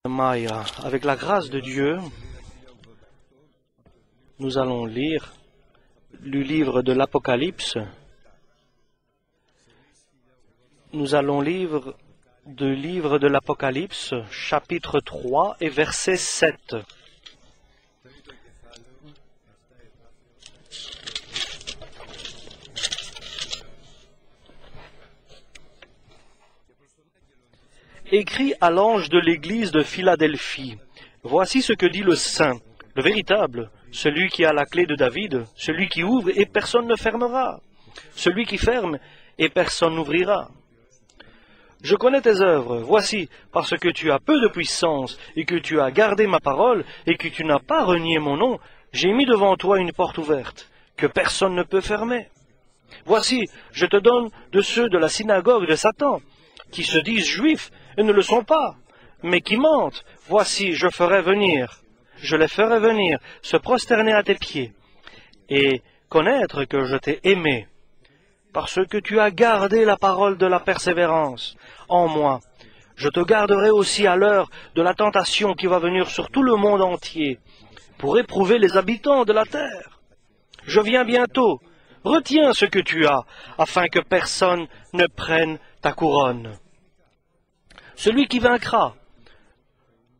Maya, avec la grâce de Dieu, nous allons lire le livre de l'Apocalypse. Nous allons lire le livre de l'Apocalypse, chapitre 3 et verset 7. Écrit à l'ange de l'église de Philadelphie. Voici ce que dit le Saint, le véritable, celui qui a la clé de David, celui qui ouvre et personne ne fermera, celui qui ferme et personne n'ouvrira. Je connais tes œuvres, voici, parce que tu as peu de puissance et que tu as gardé ma parole et que tu n'as pas renié mon nom, j'ai mis devant toi une porte ouverte, que personne ne peut fermer. Voici, je te donne de ceux de la synagogue de Satan, qui se disent juifs et ne le sont pas, mais qui mentent. Voici, je les ferai venir, se prosterner à tes pieds, et connaître que je t'ai aimé, parce que tu as gardé la parole de la persévérance en moi. Je te garderai aussi à l'heure de la tentation qui va venir sur tout le monde entier, pour éprouver les habitants de la terre. Je viens bientôt. Retiens ce que tu as, afin que personne ne prenne ta couronne. Celui qui vaincra,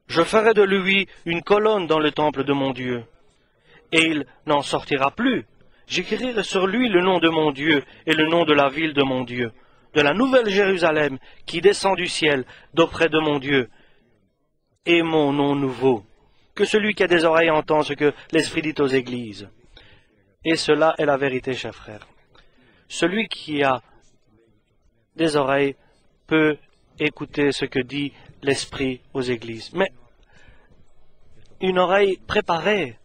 je ferai de lui une colonne dans le temple de mon Dieu, et il n'en sortira plus. J'écrirai sur lui le nom de mon Dieu et le nom de la ville de mon Dieu, de la nouvelle Jérusalem qui descend du ciel d'auprès de mon Dieu, et mon nom nouveau. Que celui qui a des oreilles entende ce que l'Esprit dit aux églises. Et cela est la vérité, chers frères. Celui qui a des oreilles peut écouter ce que dit l'Esprit aux églises. Mais une oreille préparée,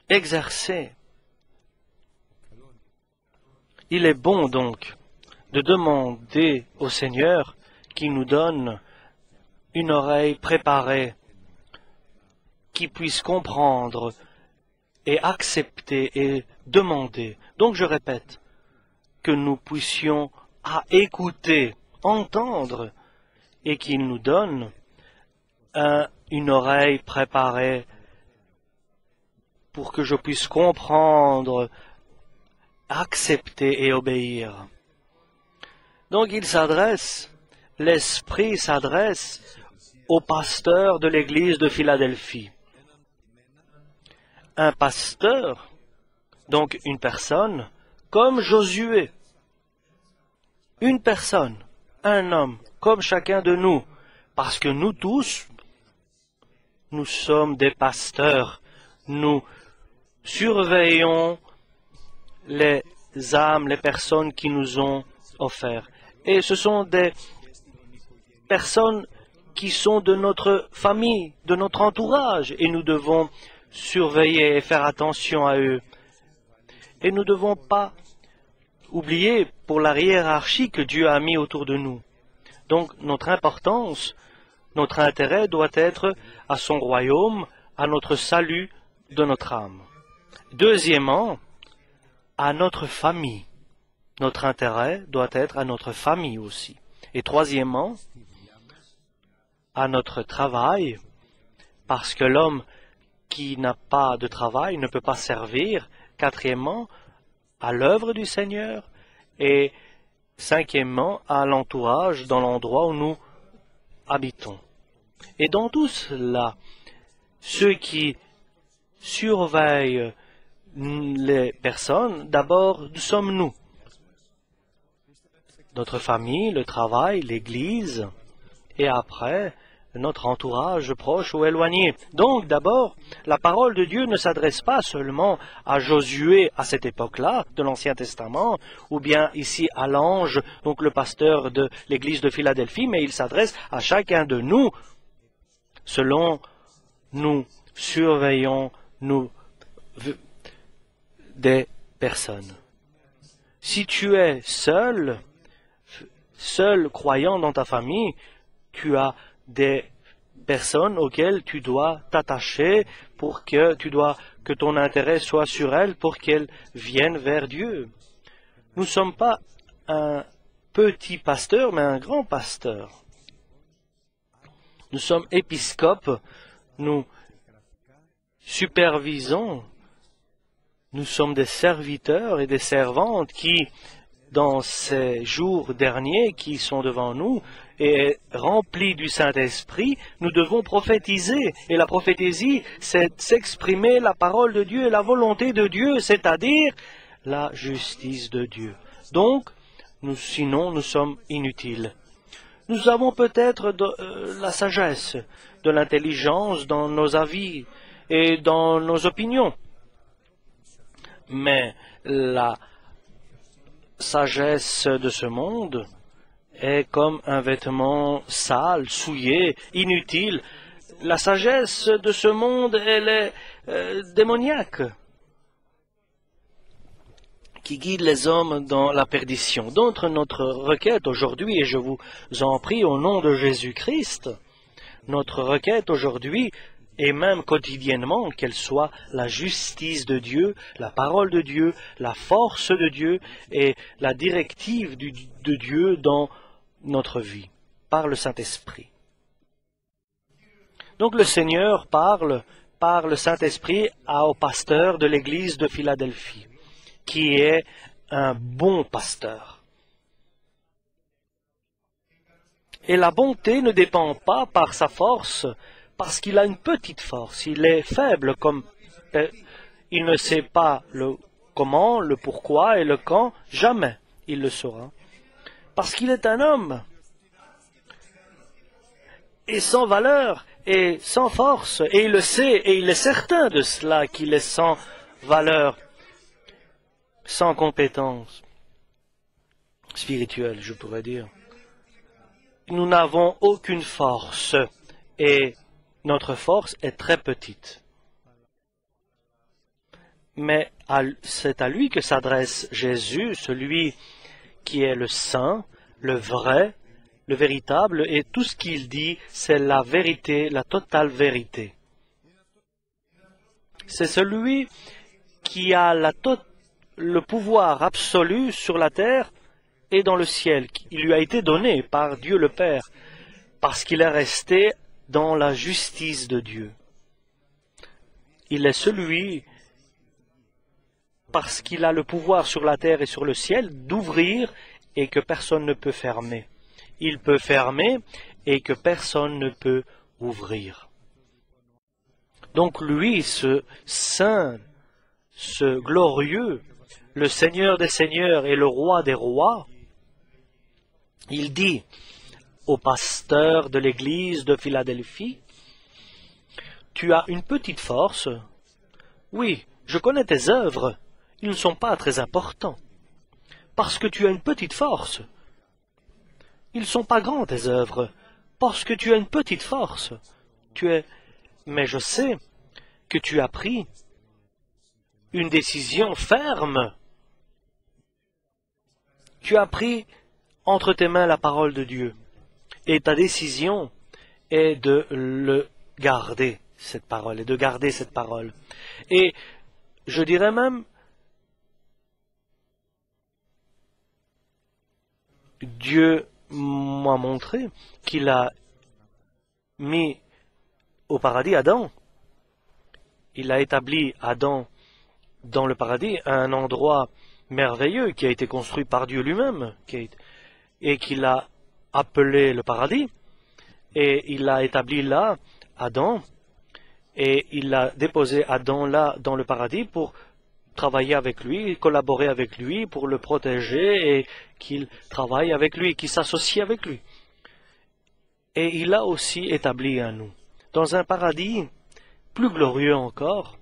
exercée. Il est bon donc de demander au Seigneur qu'il nous donne une oreille préparée, qui puisse comprendre et accepter et demander. Donc je répète, que nous puissions écouter, entendre, et qu'il nous donne une oreille préparée pour que je puisse comprendre, accepter et obéir. Donc l'Esprit s'adresse au pasteur de l'église de Philadelphie. Un pasteur, donc une personne, comme Josué. Une personne, un homme, comme chacun de nous, parce que nous tous, nous sommes des pasteurs. Nous surveillons les âmes, les personnes qui nous ont offerts. Et ce sont des personnes qui sont de notre famille, de notre entourage, et nous devons surveiller et faire attention à eux. Et nous ne devons pas oublier pour la hiérarchie que Dieu a mis autour de nous. Donc notre importance, notre intérêt doit être à son royaume, à notre salut de notre âme. Deuxièmement, à notre famille. Notre intérêt doit être à notre famille aussi. Et troisièmement, à notre travail, parce que l'homme qui n'a pas de travail ne peut pas servir. Quatrièmement, à l'œuvre du Seigneur. Et cinquièmement, à l'entourage, dans l'endroit où nous habitons. Et dans tout cela, ceux qui surveillent les personnes, d'abord, sommes nous. Notre famille, le travail, l'Église, et après, notre entourage proche ou éloigné. Donc, d'abord, la parole de Dieu ne s'adresse pas seulement à Josué à cette époque-là, de l'Ancien Testament, ou bien ici à l'ange, donc le pasteur de l'Église de Philadelphie, mais il s'adresse à chacun de nous, selon nous surveillons des personnes. Si tu es seul croyant dans ta famille, tu as des personnes auxquelles tu dois t'attacher pour que ton intérêt soit sur elles, pour qu'elles viennent vers Dieu. Nous ne sommes pas un petit pasteur, mais un grand pasteur. Nous sommes épiscopes, nous supervisons, nous sommes des serviteurs et des servantes qui, dans ces jours derniers qui sont devant nous, et remplis du Saint-Esprit, nous devons prophétiser. Et la prophétie, c'est s'exprimer la parole de Dieu et la volonté de Dieu, c'est-à-dire la justice de Dieu. Donc, sinon, nous sommes inutiles. Nous avons peut-être la sagesse, de l'intelligence dans nos avis et dans nos opinions. Mais la sagesse de ce monde est comme un vêtement sale, souillé, inutile. La sagesse de ce monde, elle est démoniaque, qui guide les hommes dans la perdition. Donc notre requête aujourd'hui, et je vous en prie au nom de Jésus-Christ, notre requête aujourd'hui, et même quotidiennement, qu'elle soit la justice de Dieu, la parole de Dieu, la force de Dieu et la directive de Dieu dans notre vie, par le Saint-Esprit. Donc le Seigneur parle par le Saint-Esprit au pasteur de l'église de Philadelphie, qui est un bon pasteur. Et la bonté ne dépend pas par sa force, parce qu'il a une petite force. Il est faible, comme il ne sait pas le comment, le pourquoi et le quand, jamais il le saura. Parce qu'il est un homme, et sans valeur, et sans force, et il le sait, et il est certain de cela, qu'il est sans valeur, sans compétence spirituelle, je pourrais dire. Nous n'avons aucune force, et notre force est très petite. Mais c'est à lui que s'adresse Jésus, celui qui est le saint, le vrai, le véritable, et tout ce qu'il dit, c'est la vérité, la totale vérité. C'est celui qui a le pouvoir absolu sur la terre et dans le ciel. Il lui a été donné par Dieu le Père, parce qu'il est resté dans la justice de Dieu. Il est celui, parce qu'il a le pouvoir sur la terre et sur le ciel, d'ouvrir et que personne ne peut fermer. Il peut fermer et que personne ne peut ouvrir. Donc lui, ce saint, ce glorieux, le Seigneur des seigneurs et le roi des rois, il dit au pasteur de l'église de Philadelphie, « Tu as une petite force. Oui, je connais tes œuvres. Ils ne sont pas très importants. Parce que tu as une petite force. Ils ne sont pas grands, tes œuvres. Parce que tu as une petite force. Mais je sais que tu as pris une décision ferme. Tu as pris entre tes mains la parole de Dieu. Et ta décision est de le garder, cette parole, et de garder cette parole. Et je dirais même, Dieu m'a montré qu'il a mis au paradis Adam. Il a établi Adam dans le paradis, un endroit merveilleux qui a été construit par Dieu lui-même, et qu'il a appelé le paradis, et il a établi là Adam, et il a déposé Adam là dans le paradis pour travailler avec lui, collaborer avec lui, pour le protéger, et qu'il travaille avec lui, qu'il s'associe avec lui. Et il a aussi établi à nous, dans un paradis plus glorieux encore,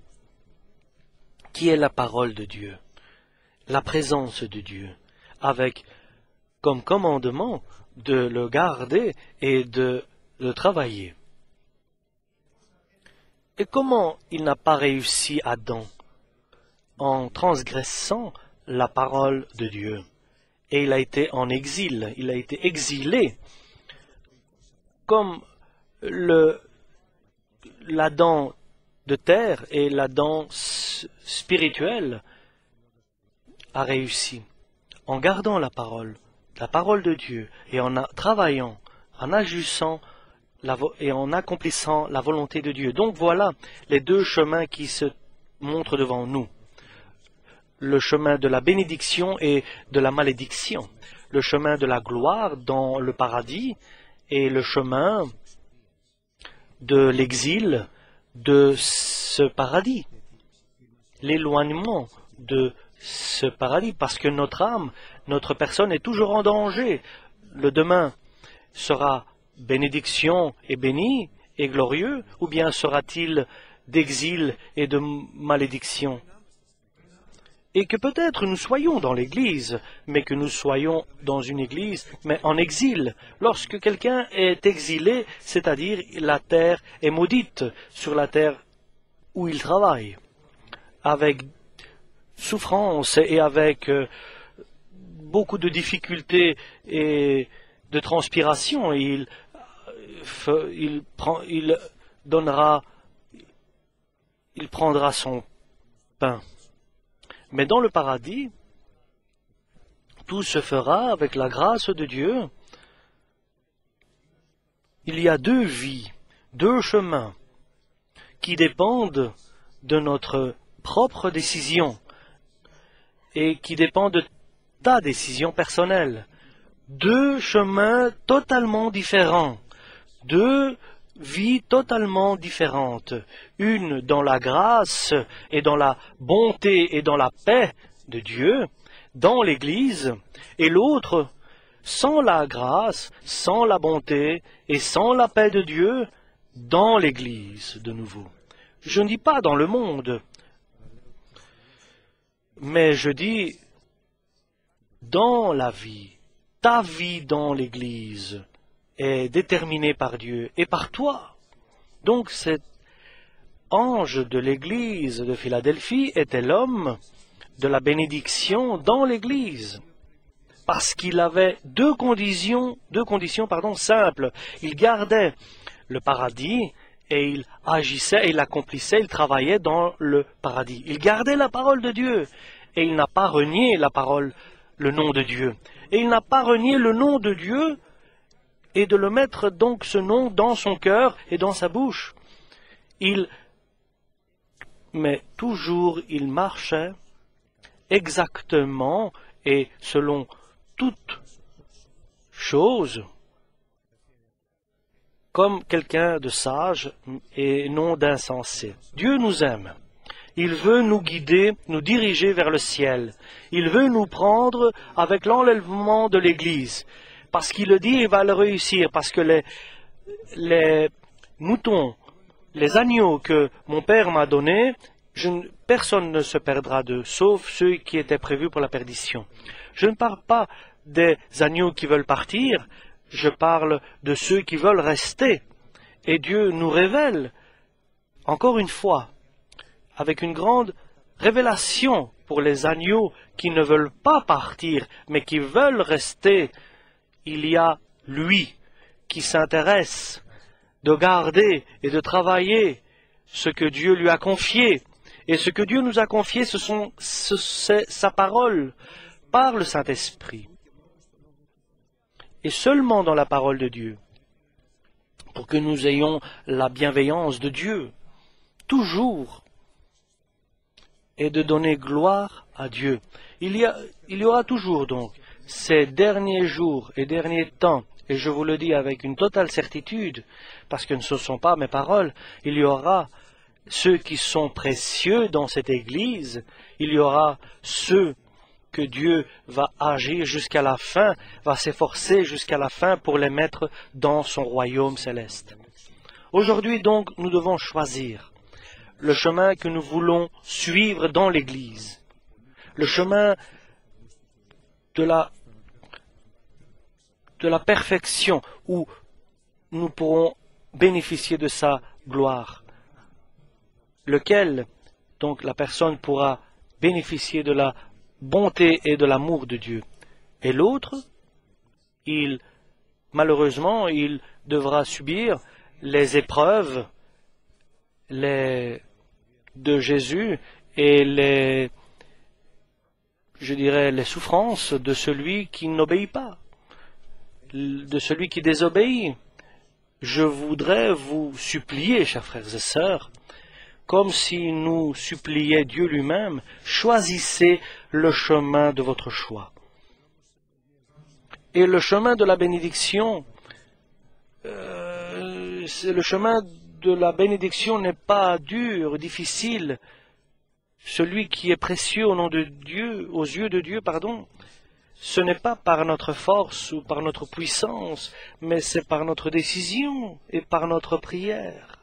qui est la parole de Dieu, la présence de Dieu, avec comme commandement de le garder et de le travailler. Et comment il n'a pas réussi Adam? En transgressant la parole de Dieu. Et il a été en exil, il a été exilé, comme l'Adam de terre et l'Adam spirituel a réussi, en gardant la parole de Dieu, et en travaillant, en agissant et en accomplissant la volonté de Dieu. Donc voilà les deux chemins qui se montrent devant nous. Le chemin de la bénédiction et de la malédiction. Le chemin de la gloire dans le paradis et le chemin de l'exil de ce paradis. L'éloignement de ce paradis, parce que notre âme, notre personne est toujours en danger. Le demain sera bénédiction et béni et glorieux, ou bien sera-t-il d'exil et de malédiction? Et que peut-être nous soyons dans l'Église, mais que nous soyons dans une Église, mais en exil. Lorsque quelqu'un est exilé, c'est-à-dire la terre est maudite sur la terre où il travaille, avec souffrance et avec beaucoup de difficultés et de transpiration. Il prendra son pain. Mais dans le paradis, tout se fera avec la grâce de Dieu. Il y a deux vies, deux chemins qui dépendent de notre propre décision et qui dépendent de ta décision personnelle. Deux chemins totalement différents, deux vies totalement différentes, une dans la grâce et dans la bonté et dans la paix de Dieu, dans l'Église, et l'autre sans la grâce, sans la bonté et sans la paix de Dieu, dans l'Église de nouveau. Je ne dis pas dans le monde, mais je dis dans la vie, ta vie dans l'Église est déterminé par Dieu et par toi. Donc cet ange de l'Église de Philadelphie était l'homme de la bénédiction dans l'Église, parce qu'il avait deux conditions simples. Il gardait le paradis et il agissait, il accomplissait, il travaillait dans le paradis. Il gardait la parole de Dieu et il n'a pas renié la parole, le nom de Dieu. Et il n'a pas renié le nom de Dieu et de le mettre donc ce nom dans son cœur et dans sa bouche. Mais toujours il marchait exactement et selon toute chose comme quelqu'un de sage et non d'insensé. Dieu nous aime. Il veut nous guider, nous diriger vers le ciel. Il veut nous prendre avec l'enlèvement de l'Église. Parce qu'il le dit, il va le réussir. Parce que les moutons, les agneaux que mon Père m'a donnés, personne ne se perdra d'eux, sauf ceux qui étaient prévus pour la perdition. Je ne parle pas des agneaux qui veulent partir, je parle de ceux qui veulent rester. Et Dieu nous révèle, encore une fois, avec une grande révélation pour les agneaux qui ne veulent pas partir, mais qui veulent rester. Il y a lui qui s'intéresse de garder et de travailler ce que Dieu lui a confié. Et ce que Dieu nous a confié, c'est sa parole par le Saint-Esprit. Et seulement dans la parole de Dieu, pour que nous ayons la bienveillance de Dieu, toujours, et de donner gloire à Dieu. Il y aura toujours donc ces derniers jours et derniers temps, et je vous le dis avec une totale certitude, parce que ce ne sont pas mes paroles, il y aura ceux qui sont précieux dans cette Église, il y aura ceux que Dieu va agir jusqu'à la fin, va s'efforcer jusqu'à la fin pour les mettre dans son royaume céleste. Aujourd'hui donc, nous devons choisir le chemin que nous voulons suivre dans l'Église, le chemin de la perfection où nous pourrons bénéficier de sa gloire, lequel donc la personne pourra bénéficier de la bonté et de l'amour de Dieu. Et l'autre, malheureusement, il devra subir les épreuves de Jésus et les souffrances de celui qui n'obéit pas, de celui qui désobéit. je voudrais vous supplier, chers frères et sœurs, comme si nous suppliait Dieu lui-même, choisissez le chemin de votre choix. Et le chemin de la bénédiction, le chemin de la bénédiction n'est pas dur, difficile. Celui qui est précieux au nom de Dieu, aux yeux de Dieu, pardon, ce n'est pas par notre force ou par notre puissance, mais c'est par notre décision et par notre prière.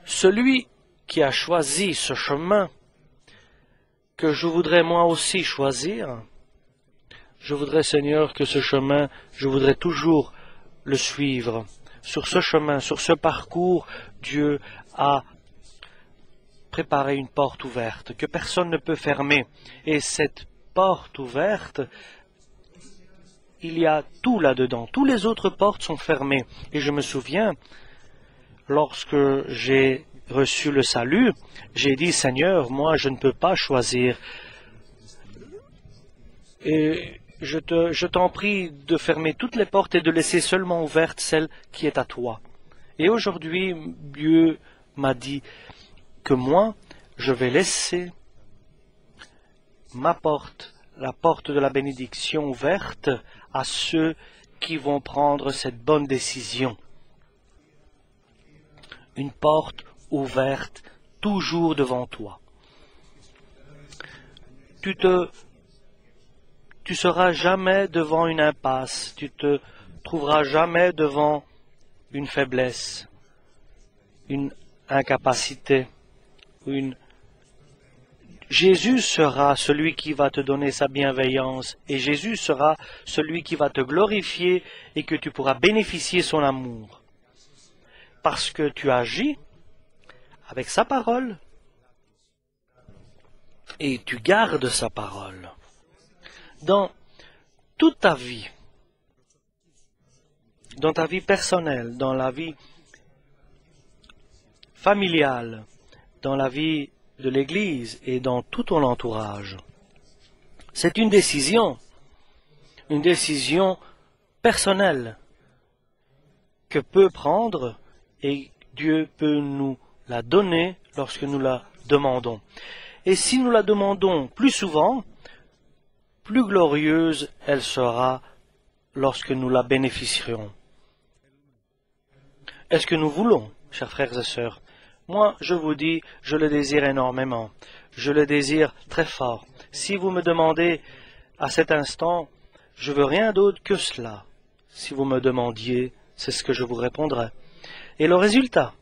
Celui qui a choisi ce chemin que je voudrais moi aussi choisir, je voudrais, Seigneur, que ce chemin, je voudrais toujours le suivre. Sur ce chemin, sur ce parcours, Dieu a préparé une porte ouverte que personne ne peut fermer. Et cette porte ouverte, il y a tout là-dedans. Toutes les autres portes sont fermées. Et je me souviens, lorsque j'ai reçu le salut, j'ai dit, Seigneur, moi je ne peux pas choisir. Et je t'en prie de fermer toutes les portes et de laisser seulement ouverte celle qui est à toi. Et aujourd'hui, Dieu m'a dit que moi, je vais laisser ma porte, la porte de la bénédiction ouverte à ceux qui vont prendre cette bonne décision. Une porte ouverte toujours devant toi. Tu seras jamais devant une impasse, tu te trouveras jamais devant une faiblesse, une incapacité, Jésus sera celui qui va te donner sa bienveillance et Jésus sera celui qui va te glorifier et que tu pourras bénéficier son amour. Parce que tu agis avec sa parole et tu gardes sa parole. Dans toute ta vie, dans ta vie personnelle, dans la vie familiale, dans la vie de l'Église et dans tout ton entourage. C'est une décision personnelle que peut prendre et Dieu peut nous la donner lorsque nous la demandons. Et si nous la demandons plus souvent, plus glorieuse elle sera lorsque nous la bénéficierons. Est-ce que nous voulons, chers frères et sœurs? Moi, je vous dis, je le désire énormément. Je le désire très fort. Si vous me demandez à cet instant, je veux rien d'autre que cela. Si vous me demandiez, c'est ce que je vous répondrais. Et le résultat?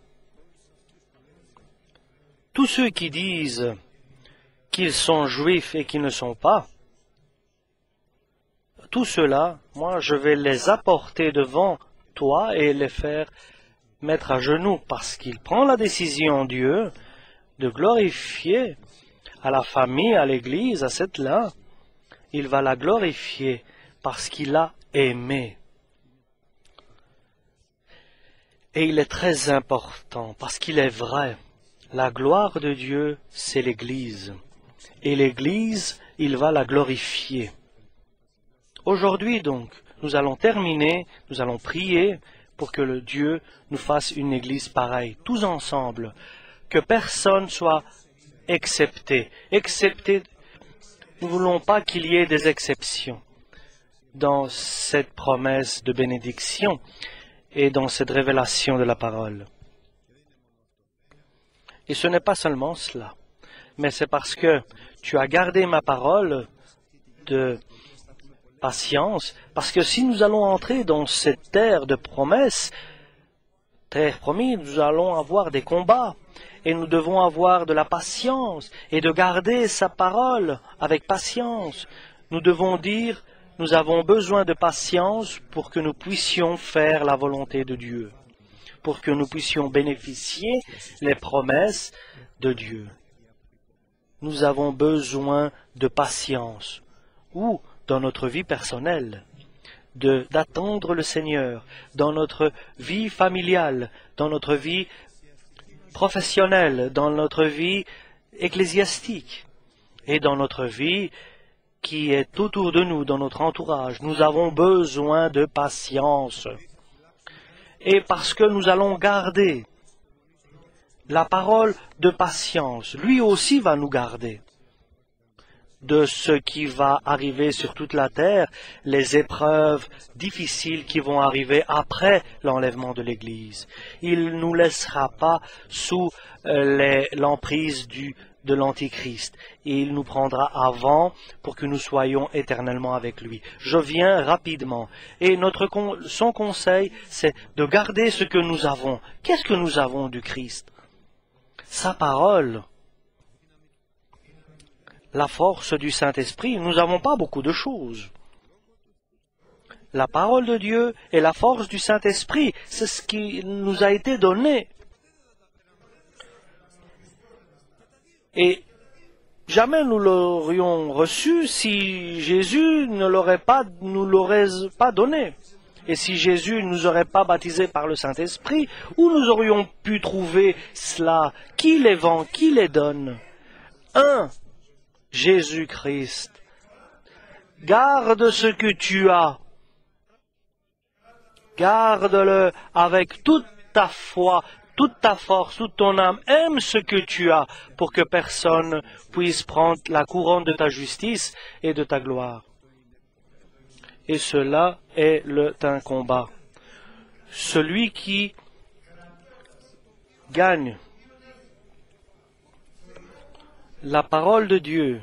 Tous ceux qui disent qu'ils sont juifs et qui ne sont pas, tout cela, moi, je vais les apporter devant toi et les faire mettre à genoux parce qu'il prend la décision, Dieu, de glorifier à la famille, à l'Église, à cette-là. Il va la glorifier parce qu'il l'a aimé. Et il est très important parce qu'il est vrai. La gloire de Dieu, c'est l'Église. Et l'Église, il va la glorifier. Aujourd'hui donc, nous allons terminer, nous allons prier pour que le Dieu nous fasse une Église pareille, tous ensemble, que personne soit excepté. Nous ne voulons pas qu'il y ait des exceptions dans cette promesse de bénédiction et dans cette révélation de la parole. Et ce n'est pas seulement cela, mais c'est parce que tu as gardé ma parole de patience, parce que si nous allons entrer dans cette terre de promesses, terre promise, nous allons avoir des combats, et nous devons avoir de la patience, et de garder sa parole avec patience. Nous devons dire, nous avons besoin de patience pour que nous puissions faire la volonté de Dieu, pour que nous puissions bénéficier les promesses de Dieu. Nous avons besoin de patience, ou dans notre vie personnelle, d'attendre le Seigneur, dans notre vie familiale, dans notre vie professionnelle, dans notre vie ecclésiastique et dans notre vie qui est autour de nous, dans notre entourage. Nous avons besoin de patience. Et parce que nous allons garder la parole de patience, lui aussi va nous garder de ce qui va arriver sur toute la terre, les épreuves difficiles qui vont arriver après l'enlèvement de l'Église. Il ne nous laissera pas sous l'emprise de l'Antichrist. Et il nous prendra avant pour que nous soyons éternellement avec lui. Je viens rapidement. Et son conseil, c'est de garder ce que nous avons. Qu'est-ce que nous avons du Christ? Sa parole. La force du Saint-Esprit, nous n'avons pas beaucoup de choses. La parole de Dieu et la force du Saint-Esprit, c'est ce qui nous a été donné. Et jamais nous l'aurions reçu si Jésus ne nous l'aurait pas donné. Et si Jésus ne nous aurait pas baptisés par le Saint-Esprit, où nous aurions pu trouver cela? Qui les vend? Qui les donne? Jésus-Christ. Garde ce que tu as. Garde-le avec toute ta foi, toute ta force, toute ton âme. Aime ce que tu as pour que personne puisse prendre la couronne de ta justice et de ta gloire. Et cela est un combat. Celui qui gagne la parole de Dieu,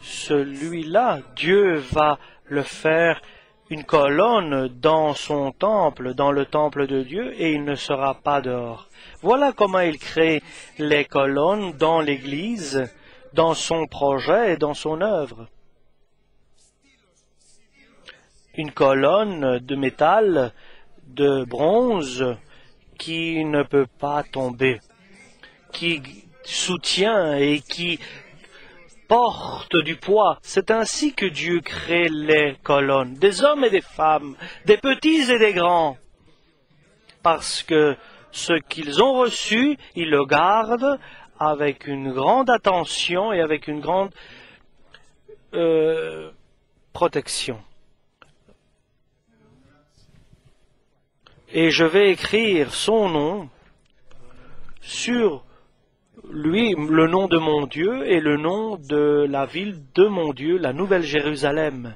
celui-là, Dieu va le faire une colonne dans son temple, dans le temple de Dieu, et il ne sera pas dehors. Voilà comment il crée les colonnes dans l'Église, dans son projet et dans son œuvre. Une colonne de métal, de bronze, qui ne peut pas tomber, qui soutient et qui porte du poids. C'est ainsi que Dieu crée les colonnes, des hommes et des femmes, des petits et des grands, parce que ce qu'ils ont reçu, ils le gardent avec une grande attention et avec une grande protection. Et je vais écrire son nom sur lui, le nom de mon Dieu et le nom de la ville de mon Dieu, la Nouvelle Jérusalem.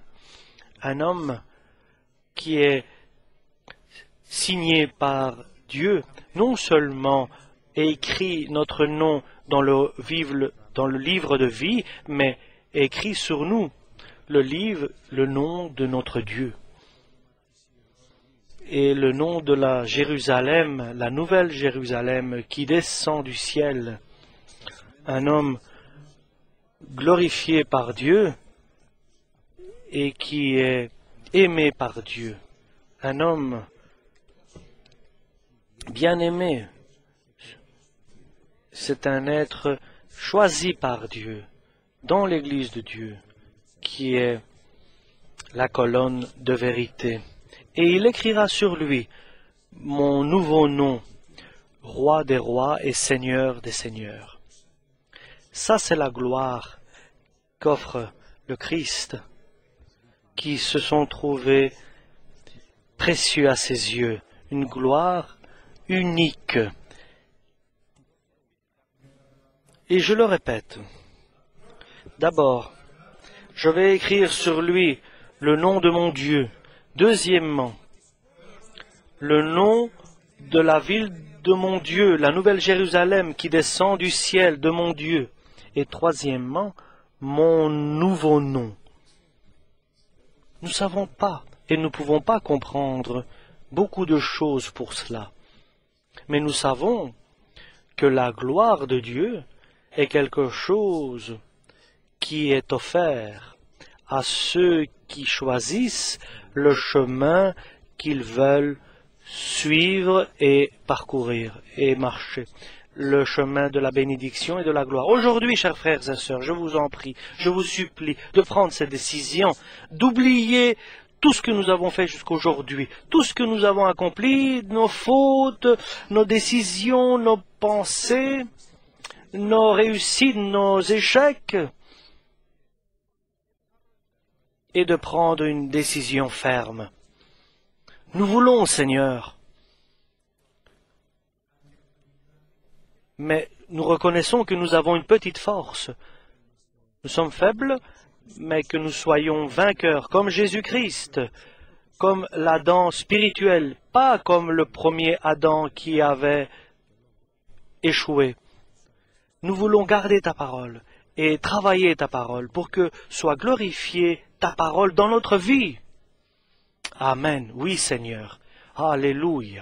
Un homme qui est signé par Dieu, non seulement écrit notre nom dans le livre de vie, mais écrit sur nous le nom de notre Dieu. Et le nom de la Jérusalem, la Nouvelle Jérusalem qui descend du ciel. Un homme glorifié par Dieu et qui est aimé par Dieu. Un homme bien aimé. C'est un être choisi par Dieu dans l'Église de Dieu, qui est la colonne de vérité. Et il écrira sur lui mon nouveau nom, Roi des rois et Seigneur des seigneurs. Ça, c'est la gloire qu'offre le Christ, qui se sont trouvés précieux à ses yeux, une gloire unique. Et je le répète, d'abord, je vais écrire sur lui le nom de mon Dieu. Deuxièmement, le nom de la ville de mon Dieu, la Nouvelle Jérusalem qui descend du ciel de mon Dieu. Et troisièmement, mon nouveau nom. Nous ne savons pas et nous ne pouvons pas comprendre beaucoup de choses pour cela. Mais nous savons que la gloire de Dieu est quelque chose qui est offert à ceux qui choisissent le chemin qu'ils veulent suivre et parcourir et marcher, le chemin de la bénédiction et de la gloire. Aujourd'hui, chers frères et sœurs, je vous en prie, je vous supplie de prendre cette décision, d'oublier tout ce que nous avons fait jusqu'aujourd'hui, tout ce que nous avons accompli, nos fautes, nos décisions, nos pensées, nos réussites, nos échecs, et de prendre une décision ferme. Nous voulons, Seigneur, mais nous reconnaissons que nous avons une petite force. Nous sommes faibles, mais que nous soyons vainqueurs, comme Jésus-Christ, comme l'Adam spirituel, pas comme le premier Adam qui avait échoué. Nous voulons garder ta parole et travailler ta parole pour que soit glorifiée ta parole dans notre vie. Amen. Oui, Seigneur. Alléluia.